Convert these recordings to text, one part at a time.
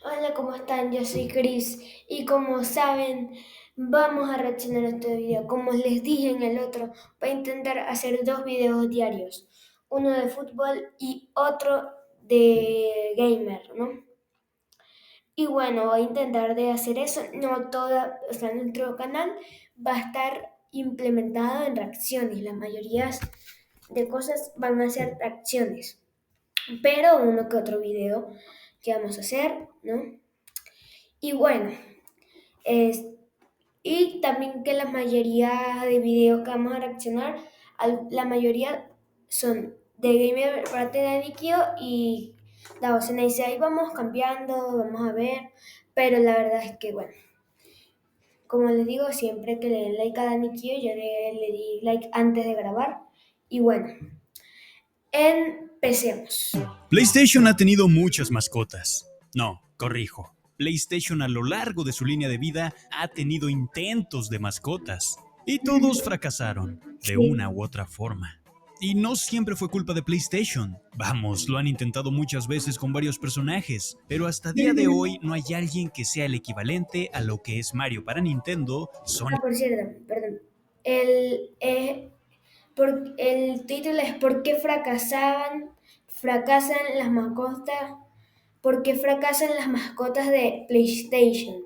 Hola, ¿cómo están? Yo soy Chris y como saben, vamos a reaccionar a este video. Como les dije en el otro, voy a intentar hacer dos videos diarios, uno de fútbol y otro de gamer, ¿no? Y bueno, voy a intentar de hacer eso. No toda, o sea, nuestro canal va a estar implementado en reacciones. La mayoría de cosas van a ser reacciones, pero uno que otro video que vamos a hacer, ¿no? Y bueno, es, y también que la mayoría de videos que vamos a reaccionar, la mayoría son de Gamer parte de Nikio y la docena dice ahí vamos cambiando, vamos a ver, pero la verdad es que bueno, como les digo, siempre que le den like a Nikio, yo le di like antes de grabar y bueno, empecemos. PlayStation ha tenido muchas mascotas. No, corrijo. PlayStation a lo largo de su línea de vida ha tenido intentos de mascotas. Y todos fracasaron, de una Sí. u otra forma. Y no siempre fue culpa de PlayStation. Vamos, lo han intentado muchas veces con varios personajes, pero hasta día de hoy no hay alguien que sea el equivalente a lo que es Mario para Nintendo, Sonic. Ah, por cierto, perdón. El, eh, el título es ¿Por qué fracasan las mascotas? ¿Por qué fracasan las mascotas de PlayStation?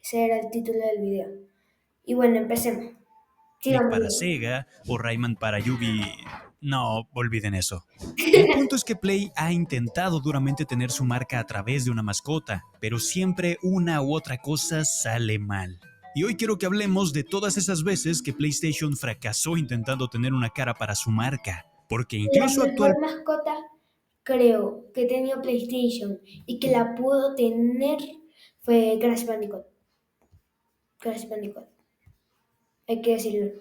Ese era el título del video. Y bueno, empecemos. Sigamos Para viendo. Sega o Rayman para Yubi. No, olviden eso. El punto es que Play ha intentado duramente tener su marca a través de una mascota, pero siempre una u otra cosa sale mal. Y hoy quiero que hablemos de todas esas veces que PlayStation fracasó intentando tener una cara para su marca, porque La incluso mejor actualmente mascota creo que he tenido PlayStation y que la pudo tener fue Crash Bandicoot. Crash Bandicoot, hay que decirlo.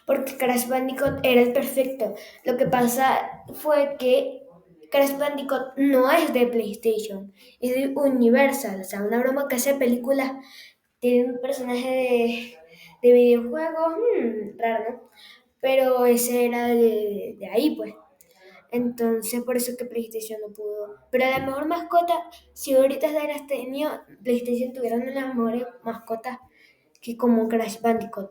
Porque Crash Bandicoot era el perfecto. Lo que pasa fue que Crash Bandicoot no es de PlayStation, es de Universal, o sea, una broma que hace películas, tiene un personaje de videojuegos, raro, ¿no? Pero ese era de ahí, pues. Entonces, por eso que PlayStation no pudo. Pero la mejor mascota, si ahorita hubieras tenido, PlayStation tuviera una de las mejores mascotas que como Crash Bandicoot.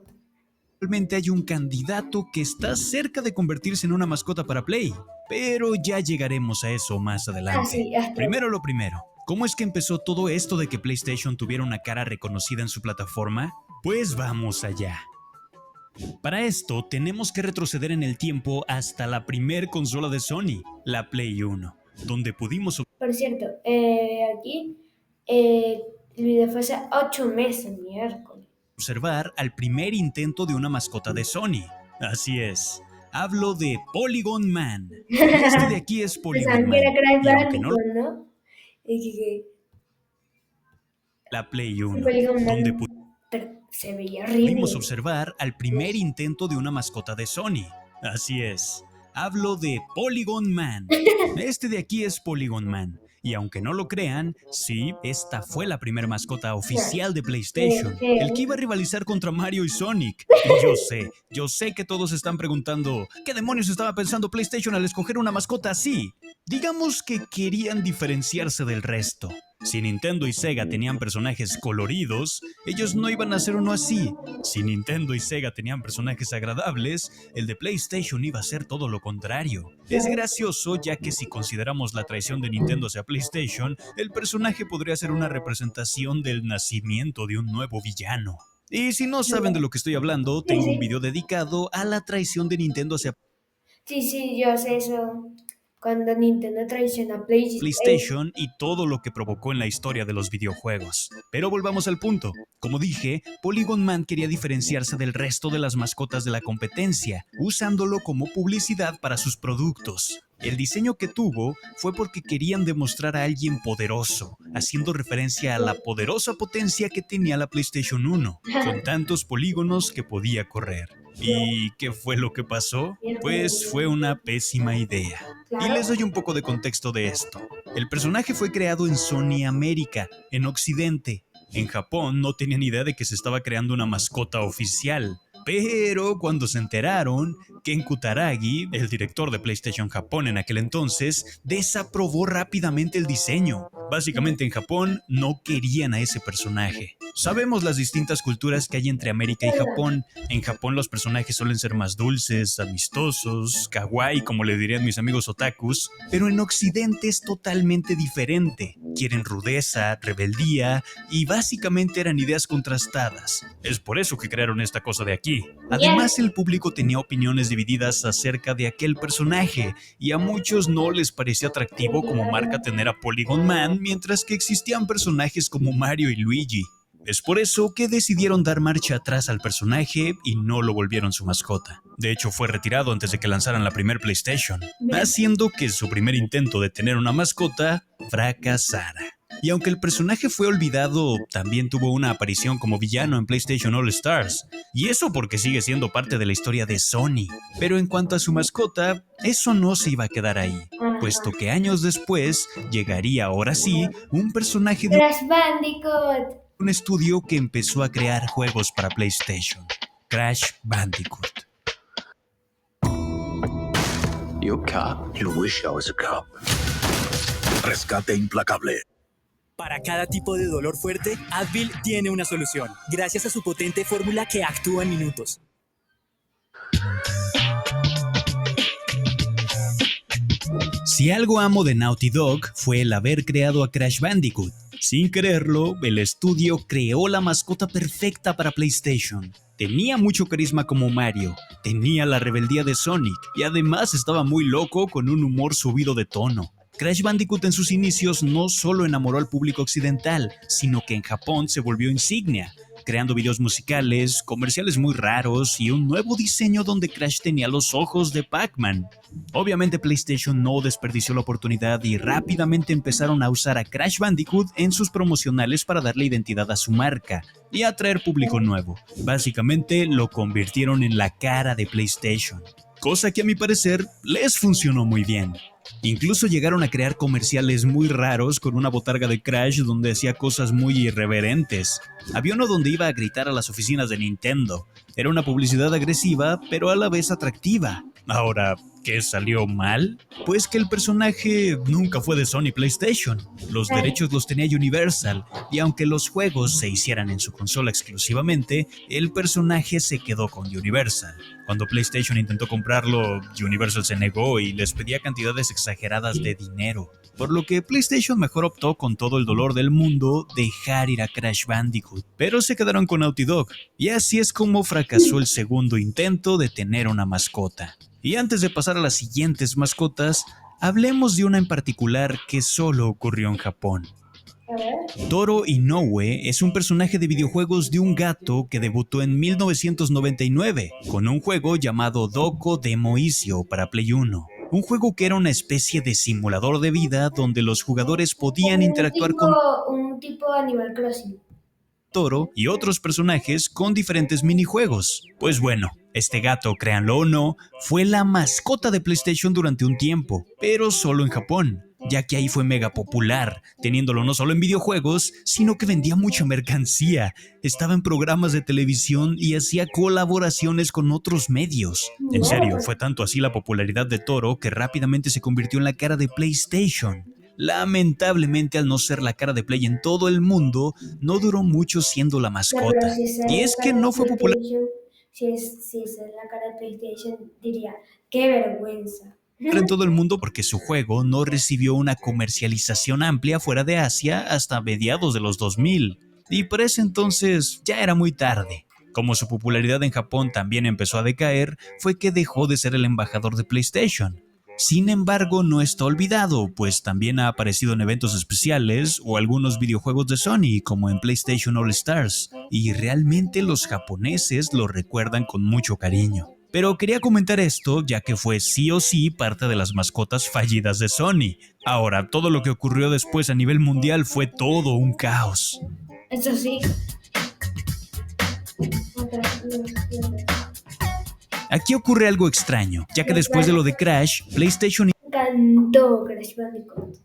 hay un candidato que está cerca de convertirse en una mascota para Play, pero ya llegaremos a eso más Ah, adelante. sí, Astro. Primero lo primero, ¿cómo es que empezó todo esto de que PlayStation tuviera una cara reconocida en su plataforma? Pues vamos allá. Para esto tenemos que retroceder en el tiempo hasta la primer consola de Sony, la Play 1, donde pudimos Por cierto, aquí el video fue hace 8 meses, miércoles. observar al primer intento de una mascota de Sony. Así es, hablo de Polygon Man. Y este de aquí es Polygon Pensaban que era Man. Crash Y aunque no Bandicoot, ¿no? Y la Play sí, 1, Polygon donde Man, pero se veía pudimos horrible. observar al primer intento de una mascota de Sony. Así es, hablo de Polygon Man. Este de aquí es Polygon Man. Y aunque no lo crean, sí, esta fue la primera mascota Nah, oficial de se ve PlayStation, el que feo. iba a rivalizar contra Mario y Sonic. Y yo sé que todos están preguntando, ¿qué demonios estaba pensando PlayStation al escoger una mascota así? Digamos que querían diferenciarse del resto. Si Nintendo y Sega tenían personajes coloridos, ellos no iban a hacer uno así. Si Nintendo y Sega tenían personajes agradables, el de PlayStation iba a ser todo lo contrario. Es gracioso ya que si consideramos la traición de Nintendo hacia PlayStation, el personaje podría ser una representación del nacimiento de un nuevo villano. Y si no saben de lo que estoy hablando, Sí, tengo un sí. video dedicado a la traición de Nintendo hacia Sí, sí, yo sé eso. Cuando Nintendo traiciona a PlayStation. PlayStation y todo lo que provocó en la historia de los videojuegos. Pero volvamos al punto. Como dije, Polygon Man quería diferenciarse del resto de las mascotas de la competencia, usándolo como publicidad para sus productos. El diseño que tuvo fue porque querían demostrar a alguien poderoso, haciendo referencia a la poderosa potencia que tenía la PlayStation 1, con tantos polígonos que podía correr. ¿Y qué fue lo que pasó? Pues fue una pésima idea. Y les Claro. doy un poco de contexto de esto. El personaje fue creado en Sony América, en Occidente. En Japón no tenían idea de que se estaba creando una mascota oficial. Pero cuando se enteraron, Ken Kutaragi, el director de PlayStation Japón en aquel entonces, desaprobó rápidamente el diseño. Básicamente en Japón no querían a ese personaje. Sabemos las distintas culturas que hay entre América y Japón. En Japón los personajes suelen ser más dulces, amistosos, kawaii, como le dirían mis amigos otakus, pero en Occidente es totalmente diferente. Quieren rudeza, rebeldía y básicamente eran ideas contrastadas. Es por eso que crearon esta cosa de aquí. Además, el público tenía opiniones divididas acerca de aquel personaje y a muchos no les parecía atractivo como marca tener a Polygon Man, mientras que existían personajes como Mario y Luigi. Es por eso que decidieron dar marcha atrás al personaje y no lo volvieron su mascota. De hecho, fue retirado antes de que lanzaran la primer PlayStation, haciendo que su primer intento de tener una mascota fracasara. Y aunque el personaje fue olvidado, también tuvo una aparición como villano en PlayStation All Stars. Y eso porque sigue siendo parte de la historia de Sony. Pero en cuanto a su mascota, eso no se iba a quedar ahí, puesto que años después llegaría ahora sí un personaje de Crash Bandicoot. un estudio que empezó a crear juegos para PlayStation, Crash Bandicoot. You a cop? You wish I was a cop. Rescate implacable. Para cada tipo de dolor fuerte, Advil tiene una solución, gracias a su potente fórmula que actúa en minutos. Si algo amo de Naughty Dog fue el haber creado a Crash Bandicoot. Sin quererlo, el estudio creó la mascota perfecta para PlayStation. Tenía mucho carisma como Mario, tenía la rebeldía de Sonic y además estaba muy loco con un humor subido de tono. Crash Bandicoot en sus inicios no solo enamoró al público occidental, sino que en Japón se volvió insignia, creando videos musicales, comerciales muy raros y un nuevo diseño donde Crash tenía los ojos de Pac-Man. Obviamente PlayStation no desperdició la oportunidad y rápidamente empezaron a usar a Crash Bandicoot en sus promocionales para darle identidad a su marca y atraer público nuevo. Básicamente lo convirtieron en la cara de PlayStation, cosa que a mi parecer les funcionó muy bien. Incluso llegaron a crear comerciales muy raros con una botarga de Crash donde hacía cosas muy irreverentes. Había uno donde iba a gritar a las oficinas de Nintendo. Era una publicidad agresiva, pero a la vez atractiva. Ahora, ¿qué salió mal? Pues que el personaje nunca fue de Sony PlayStation. Los derechos los tenía Universal, y aunque los juegos se hicieran en su consola exclusivamente, el personaje se quedó con Universal. Cuando PlayStation intentó comprarlo, Universal se negó y les pedía cantidades exageradas de dinero. Por lo que PlayStation mejor optó con todo el dolor del mundo dejar ir a Crash Bandicoot, pero se quedaron con Naughty Dog. Y así es como fracasó el segundo intento de tener una mascota. Y antes de pasar a las siguientes mascotas, hablemos de una en particular que solo ocurrió en Japón. Toro Inoue es un personaje de videojuegos de un gato que debutó en 1999 con un juego llamado Doko Demo Isio para Play 1. Un juego que era una especie de simulador de vida donde los jugadores podían interactuar con un tipo Animal Crossing. Toro y otros personajes con diferentes minijuegos. Pues bueno, este gato, créanlo o no, fue la mascota de PlayStation durante un tiempo, pero solo en Japón, ya que ahí fue mega popular, teniéndolo no solo en videojuegos, sino que vendía mucha mercancía, estaba en programas de televisión y hacía colaboraciones con otros medios. En serio, fue tanto así la popularidad de Toro que rápidamente se convirtió en la cara de PlayStation. Lamentablemente, al no ser la cara de Play en todo el mundo, no duró mucho siendo la mascota. Y es que no fue popular Si es la cara de PlayStation, diría, ¡qué vergüenza! en todo el mundo porque su juego no recibió una comercialización amplia fuera de Asia hasta mediados de los 2000. Y por ese entonces ya era muy tarde. Como su popularidad en Japón también empezó a decaer, fue que dejó de ser el embajador de PlayStation. Sin embargo, no está olvidado, pues también ha aparecido en eventos especiales o algunos videojuegos de Sony, como en PlayStation All Stars, y realmente los japoneses lo recuerdan con mucho cariño. Pero quería comentar esto, ya que fue sí o sí parte de las mascotas fallidas de Sony. Ahora, todo lo que ocurrió después a nivel mundial fue todo un caos. Eso sí. Aquí ocurre algo extraño, ya que después de lo de Crash, PlayStation Me encantó Crash Bandicoot.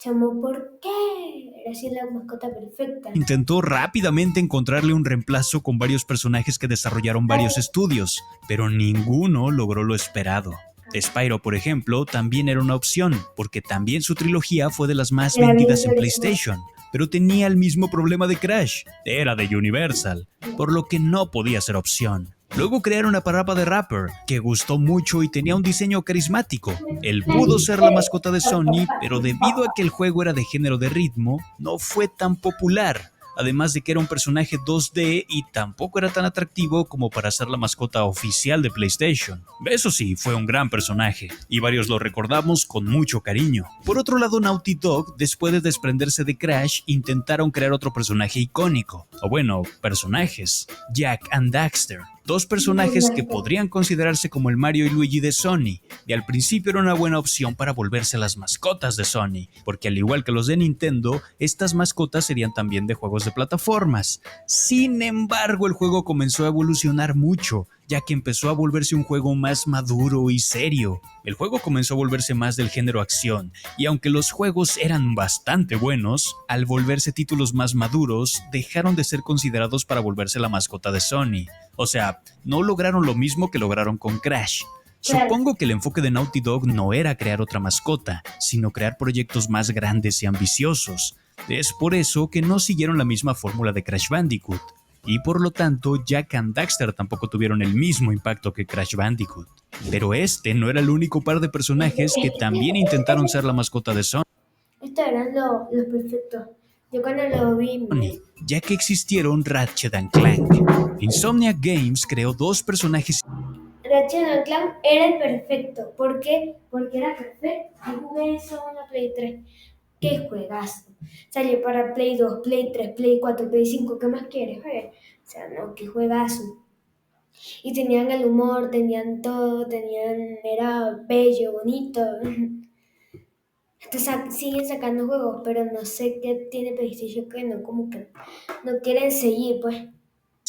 Chamo, ¿por qué? Era así la mascota perfecta. Intentó rápidamente encontrarle un reemplazo con varios personajes que desarrollaron varios estudios, pero ninguno logró lo esperado. Spyro, por ejemplo, también era una opción, porque también su trilogía fue de las más vendidas en PlayStation, pero tenía el mismo problema de Crash, era de Universal, por lo que no podía ser opción. Luego crearon a Parappa the Rapper, que gustó mucho y tenía un diseño carismático. Él pudo ser la mascota de Sony, pero debido a que el juego era de género de ritmo, no fue tan popular. Además de que era un personaje 2D y tampoco era tan atractivo como para ser la mascota oficial de PlayStation. Eso sí, fue un gran personaje, y varios lo recordamos con mucho cariño. Por otro lado, Naughty Dog, después de desprenderse de Crash, intentaron crear otro personaje icónico, o bueno, personajes, Jak and Daxter. Dos personajes que podrían considerarse como el Mario y Luigi de Sony, y al principio era una buena opción para volverse las mascotas de Sony, porque al igual que los de Nintendo, estas mascotas serían también de juegos de plataformas. Sin embargo, el juego comenzó a evolucionar mucho, ya que empezó a volverse un juego más maduro y serio. El juego comenzó a volverse más del género acción, y aunque los juegos eran bastante buenos, al volverse títulos más maduros, dejaron de ser considerados para volverse la mascota de Sony. O sea, no lograron lo mismo que lograron con Crash. Supongo que el enfoque de Naughty Dog no era crear otra mascota, sino crear proyectos más grandes y ambiciosos. Es por eso que no siguieron la misma fórmula de Crash Bandicoot. Y por lo tanto, Jak and Daxter tampoco tuvieron el mismo impacto que Crash Bandicoot. Pero este no era el único par de personajes que también intentaron ser la mascota de Sony, Estos eran los perfectos. Yo cuando lo vi, ya que existieron Ratchet and Clank. Insomniac Games creó dos personajes Ratchet Clank era el perfecto. ¿Por qué? Porque era perfecto. Yo jugué eso en la Play 3. ¡Qué juegazo! Salió para Play 2, Play 3, Play 4, Play 5. ¿Qué más quieres? O sea, no, qué juegazo. Y tenían el humor, tenían todo, era bello, bonito. Siguen sacando juegos, pero no sé qué tiene PlayStation que no, como que no quieren seguir, pues.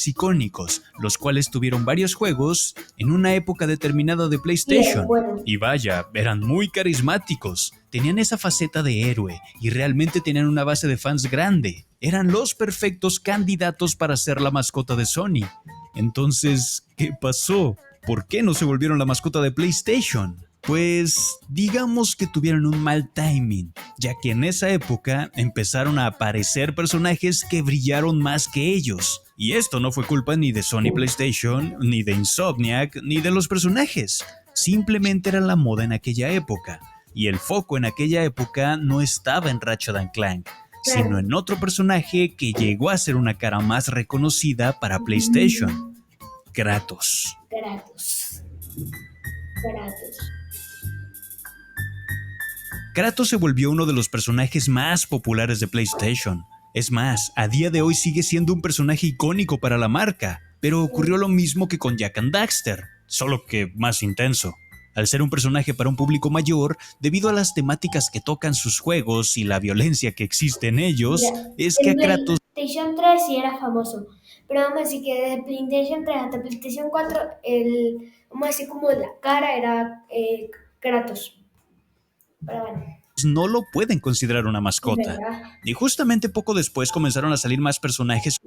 icónicos, los cuales tuvieron varios juegos en una época determinada de PlayStation. Bueno. Y vaya, eran muy carismáticos, tenían esa faceta de héroe y realmente tenían una base de fans grande. Eran los perfectos candidatos para ser la mascota de Sony. Entonces, ¿qué pasó? ¿Por qué no se volvieron la mascota de PlayStation? Pues digamos que tuvieron un mal timing, ya que en esa época empezaron a aparecer personajes que brillaron más que ellos. Y esto no fue culpa ni de Sony PlayStation, ni de Insomniac, ni de los personajes. Simplemente era la moda en aquella época. Y el foco en aquella época no estaba en Ratchet and Clank, sino en otro personaje que llegó a ser una cara más reconocida para PlayStation: Kratos. Kratos se volvió uno de los personajes más populares de PlayStation. Es más, a día de hoy sigue siendo un personaje icónico para la marca, pero ocurrió lo mismo que con Jak and Daxter, solo que más intenso. Al ser un personaje para un público mayor, debido a las temáticas que tocan sus juegos y la violencia que existe en ellos, es que a Kratos... PlayStation 3 sí era famoso, pero vamos a decir que desde PlayStation 3 hasta PlayStation 4, vamos a decir como la cara era Kratos. Pero bueno. No lo pueden considerar una mascota. Y justamente poco después comenzaron a salir más personajes.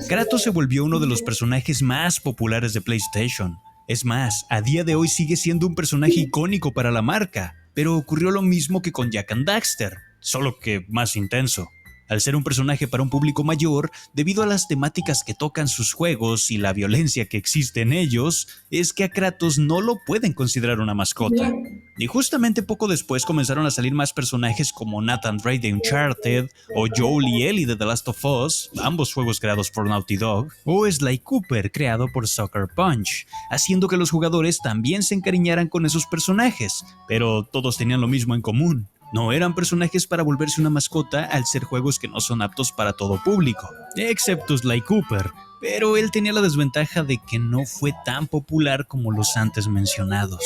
Kratos se volvió uno de los personajes más populares de PlayStation. Es más, a día de hoy sigue siendo un personaje icónico para la marca, pero ocurrió lo mismo que con Jak and Daxter, solo que más intenso. Al ser un personaje para un público mayor, debido a las temáticas que tocan sus juegos y la violencia que existe en ellos, es que a Kratos no lo pueden considerar una mascota. Y justamente poco después comenzaron a salir más personajes como Nathan Drake de Uncharted, o Joel y Ellie de The Last of Us, ambos juegos creados por Naughty Dog, o Sly Cooper, creado por Sucker Punch, haciendo que los jugadores también se encariñaran con esos personajes, pero todos tenían lo mismo en común. No eran personajes para volverse una mascota al ser juegos que no son aptos para todo público, excepto Sly Cooper, pero él tenía la desventaja de que no fue tan popular como los antes mencionados.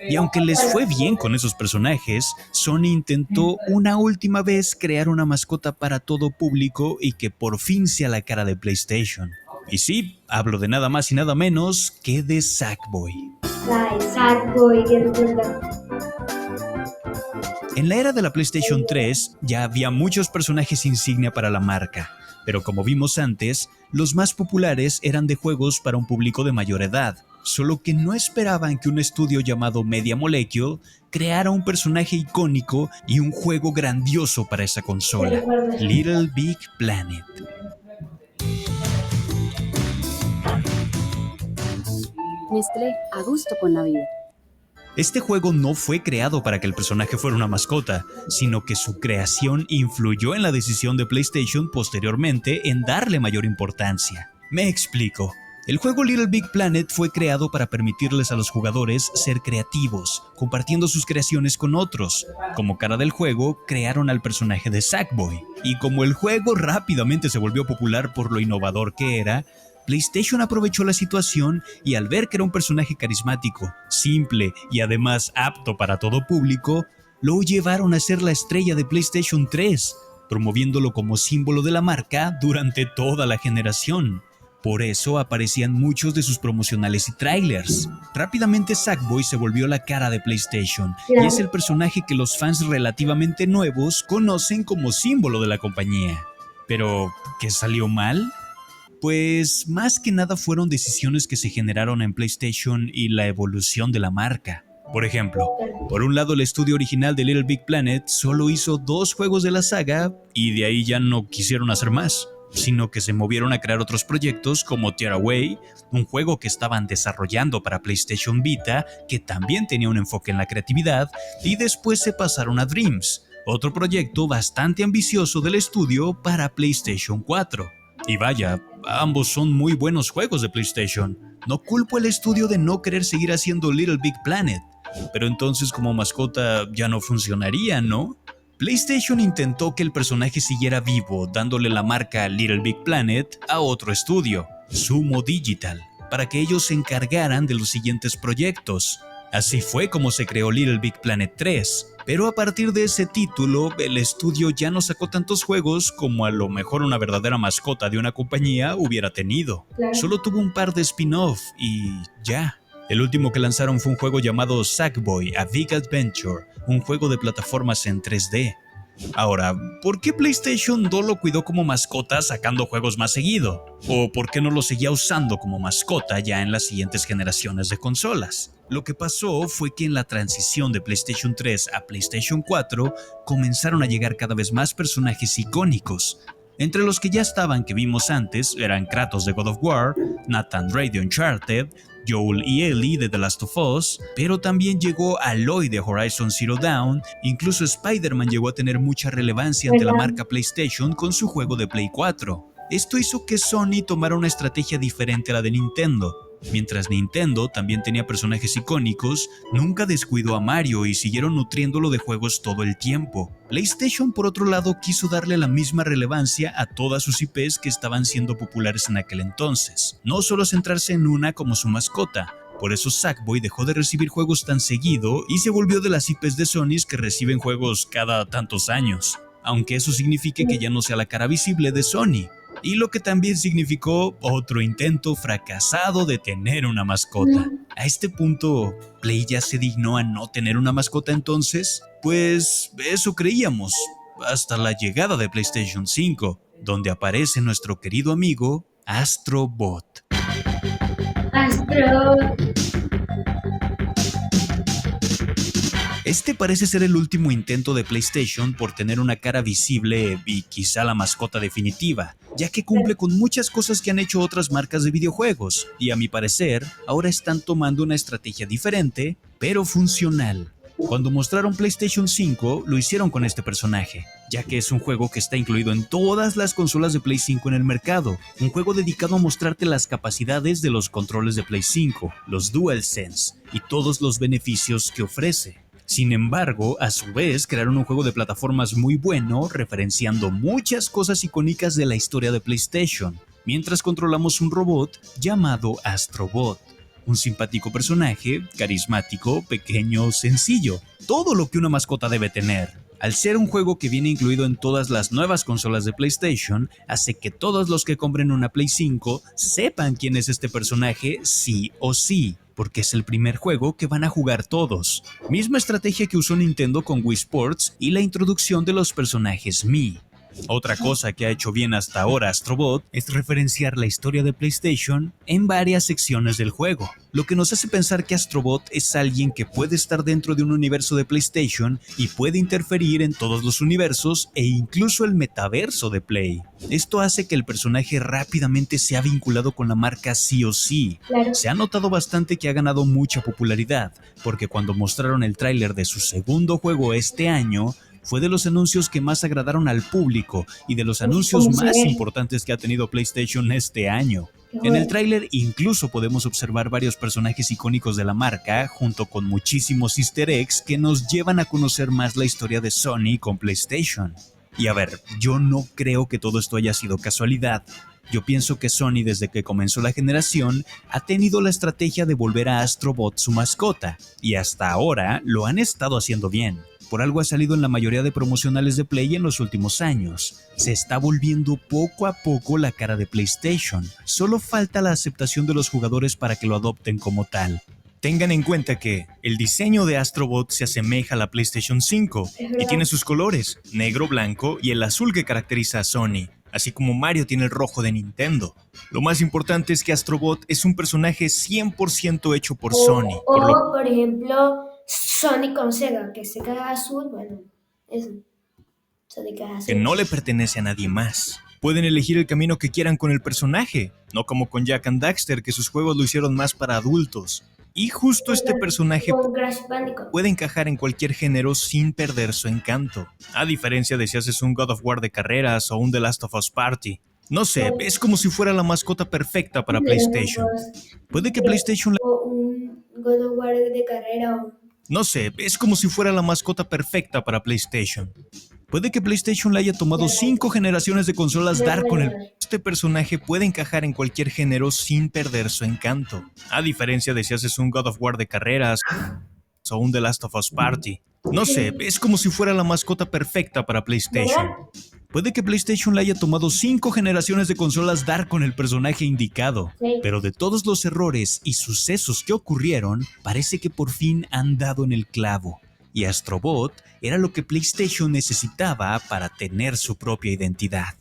Y aunque les fue bien con esos personajes, Sony intentó una última vez crear una mascota para todo público y que por fin sea la cara de PlayStation. Y sí, hablo de nada más y nada menos que de Sackboy. Sackboy, qué recuerdo. En la era de la PlayStation 3 ya había muchos personajes insignia para la marca, pero como vimos antes, los más populares eran de juegos para un público de mayor edad, solo que no esperaban que un estudio llamado Media Molecule creara un personaje icónico y un juego grandioso para esa consola, Little Big Planet. Nestlé, a gusto con la vida. Este juego no fue creado para que el personaje fuera una mascota, sino que su creación influyó en la decisión de PlayStation posteriormente en darle mayor importancia. Me explico. El juego Little Big Planet fue creado para permitirles a los jugadores ser creativos, compartiendo sus creaciones con otros. Como cara del juego, crearon al personaje de Sackboy, y como el juego rápidamente se volvió popular por lo innovador que era, PlayStation aprovechó la situación y al ver que era un personaje carismático, simple y además apto para todo público, lo llevaron a ser la estrella de PlayStation 3, promoviéndolo como símbolo de la marca durante toda la generación. Por eso aparecían muchos de sus promocionales y trailers. Rápidamente Sackboy se volvió la cara de PlayStation y es el personaje que los fans relativamente nuevos conocen como símbolo de la compañía. Pero, ¿qué salió mal? Pues más que nada fueron decisiones que se generaron en PlayStation y la evolución de la marca. Por ejemplo, por un lado el estudio original de Little Big Planet solo hizo 2 juegos de la saga y de ahí ya no quisieron hacer más, sino que se movieron a crear otros proyectos como Tearaway, un juego que estaban desarrollando para PlayStation Vita que también tenía un enfoque en la creatividad, y después se pasaron a Dreams, otro proyecto bastante ambicioso del estudio para PlayStation 4. Y vaya, ambos son muy buenos juegos de PlayStation. No culpo al estudio de no querer seguir haciendo Little Big Planet, pero entonces como mascota ya no funcionaría, ¿no? PlayStation intentó que el personaje siguiera vivo, dándole la marca Little Big Planet a otro estudio, Sumo Digital, para que ellos se encargaran de los siguientes proyectos. Así fue como se creó Little Big Planet 3, pero a partir de ese título, el estudio ya no sacó tantos juegos como a lo mejor una verdadera mascota de una compañía hubiera tenido. Solo tuvo un par de spin-off y ya. El último que lanzaron fue un juego llamado Sackboy: A Big Adventure, un juego de plataformas en 3D. Ahora, ¿por qué PlayStation no lo cuidó como mascota sacando juegos más seguido? ¿O por qué no lo seguía usando como mascota ya en las siguientes generaciones de consolas? Lo que pasó fue que en la transición de PlayStation 3 a PlayStation 4 comenzaron a llegar cada vez más personajes icónicos. Entre los que ya estaban que vimos antes eran Kratos de God of War, Nathan Drake de Uncharted, Joel y Ellie de The Last of Us, pero también llegó Aloy de Horizon Zero Dawn, incluso Spider-Man llegó a tener mucha relevancia ante la marca PlayStation con su juego de Play 4. Esto hizo que Sony tomara una estrategia diferente a la de Nintendo. Mientras Nintendo también tenía personajes icónicos, nunca descuidó a Mario y siguieron nutriéndolo de juegos todo el tiempo. PlayStation, por otro lado, quiso darle la misma relevancia a todas sus IPs que estaban siendo populares en aquel entonces, no solo centrarse en una como su mascota. Por eso Sackboy dejó de recibir juegos tan seguido y se volvió de las IPs de Sony que reciben juegos cada tantos años, aunque eso signifique que ya no sea la cara visible de Sony. Y lo que también significó otro intento fracasado de tener una mascota. A este punto, ¿Play ya se dignó a no tener una mascota entonces? Pues eso creíamos, hasta la llegada de PlayStation 5, donde aparece nuestro querido amigo Astro Bot. Astro. Este parece ser el último intento de PlayStation por tener una cara visible y quizá la mascota definitiva, ya que cumple con muchas cosas que han hecho otras marcas de videojuegos, y a mi parecer, ahora están tomando una estrategia diferente, pero funcional. Cuando mostraron PlayStation 5, lo hicieron con este personaje, ya que es un juego que está incluido en todas las consolas de Play 5 en el mercado, un juego dedicado a mostrarte las capacidades de los controles de Play 5, los DualSense y todos los beneficios que ofrece. Sin embargo, a su vez crearon un juego de plataformas muy bueno, referenciando muchas cosas icónicas de la historia de PlayStation, mientras controlamos un robot llamado Astrobot. Un simpático personaje, carismático, pequeño, sencillo, todo lo que una mascota debe tener. Al ser un juego que viene incluido en todas las nuevas consolas de PlayStation, hace que todos los que compren una Play 5 sepan quién es este personaje sí o sí. porque es el primer juego que van a jugar todos. Misma estrategia que usó Nintendo con Wii Sports y la introducción de los personajes Mii. Otra cosa que ha hecho bien hasta ahora Astrobot es referenciar la historia de PlayStation en varias secciones del juego, lo que nos hace pensar que Astrobot es alguien que puede estar dentro de un universo de PlayStation y puede interferir en todos los universos e incluso el metaverso de Play. Esto hace que el personaje rápidamente sea vinculado con la marca sí o sí. Claro. Se ha notado bastante que ha ganado mucha popularidad, porque cuando mostraron el tráiler de su segundo juego este año, fue de los anuncios que más agradaron al público y de los anuncios ¿Cómo se más ve? importantes que ha tenido PlayStation este año. Qué En el bueno. tráiler incluso podemos observar varios personajes icónicos de la marca, junto con muchísimos easter eggs que nos llevan a conocer más la historia de Sony con PlayStation. Y a ver, yo no creo que todo esto haya sido casualidad. Yo pienso que Sony desde que comenzó la generación ha tenido la estrategia de volver a Astrobot su mascota, y hasta ahora lo han estado haciendo bien. Por algo ha salido en la mayoría de promocionales de Play en los últimos años. Se está volviendo poco a poco la cara de PlayStation. Solo falta la aceptación de los jugadores para que lo adopten como tal. Tengan en cuenta que el diseño de Astrobot se asemeja a la PlayStation 5 Es y verdad. tiene sus colores, negro, blanco y el azul que caracteriza a Sony, así como Mario tiene el rojo de Nintendo. Lo más importante es que Astrobot es un personaje 100% hecho por Sony, O, por ejemplo, Sonic con Sega, que Sega es azul, bueno, eso. Sonic es que azul. no le pertenece a nadie más. Pueden elegir el camino que quieran con el personaje, no como con Jak and Daxter, que sus juegos lo hicieron más para adultos. Y justo este personaje Con Crash Bandicoot. puede encajar en cualquier género sin perder su encanto, a diferencia de si haces un God of War de carreras o un The Last of Us Party. No sé, es como si fuera la mascota perfecta para PlayStation. Puede que PlayStation O un God of War de carrera. No sé, es como si fuera la mascota perfecta para PlayStation. Puede que PlayStation le haya tomado 5 generaciones de consolas dar con el... Este personaje puede encajar en cualquier género sin perder su encanto, a diferencia de si haces un God of War de carreras o un The Last of Us Party. No sé, es como si fuera la mascota perfecta para PlayStation. Puede que PlayStation le haya tomado 5 generaciones de consolas dar con el personaje indicado, Sí. pero de todos los errores y sucesos que ocurrieron, parece que por fin han dado en el clavo. Y Astrobot era lo que PlayStation necesitaba para tener su propia identidad.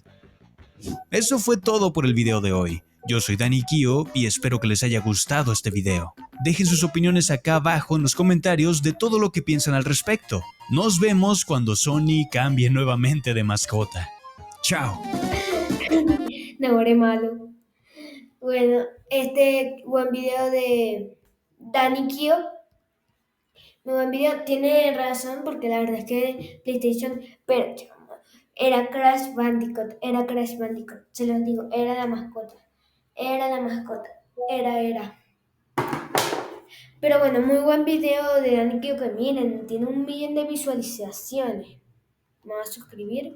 Eso fue todo por el video de hoy. Yo soy Dani Kio y espero que les haya gustado este video. Dejen sus opiniones acá abajo en los comentarios de todo lo que piensan al respecto. Nos vemos cuando Sony cambie nuevamente de mascota. Chao. No, eres malo. Bueno, este buen video de Dani Kio. Muy buen video. Tiene razón porque la verdad es que PlayStation. Pero era Crash Bandicoot. Era Crash Bandicoot. Se los digo, era la mascota. Era la mascota. Era. Pero bueno, muy buen video de Dani Kio que miren, tiene 1 millón de visualizaciones. Me voy a suscribir.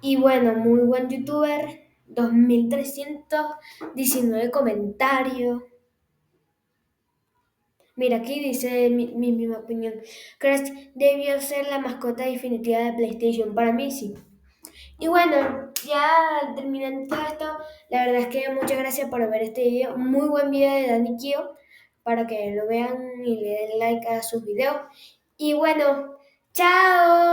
Y bueno, muy buen youtuber. 2319 comentarios. Mira, aquí dice mi misma opinión. Crash debió ser la mascota definitiva de PlayStation. Para mí sí. Y bueno, ya terminando todo esto, la verdad es que muchas gracias por ver este video. Muy buen video de Dani Kio, para que lo vean y le den like a sus videos. Y bueno, chao.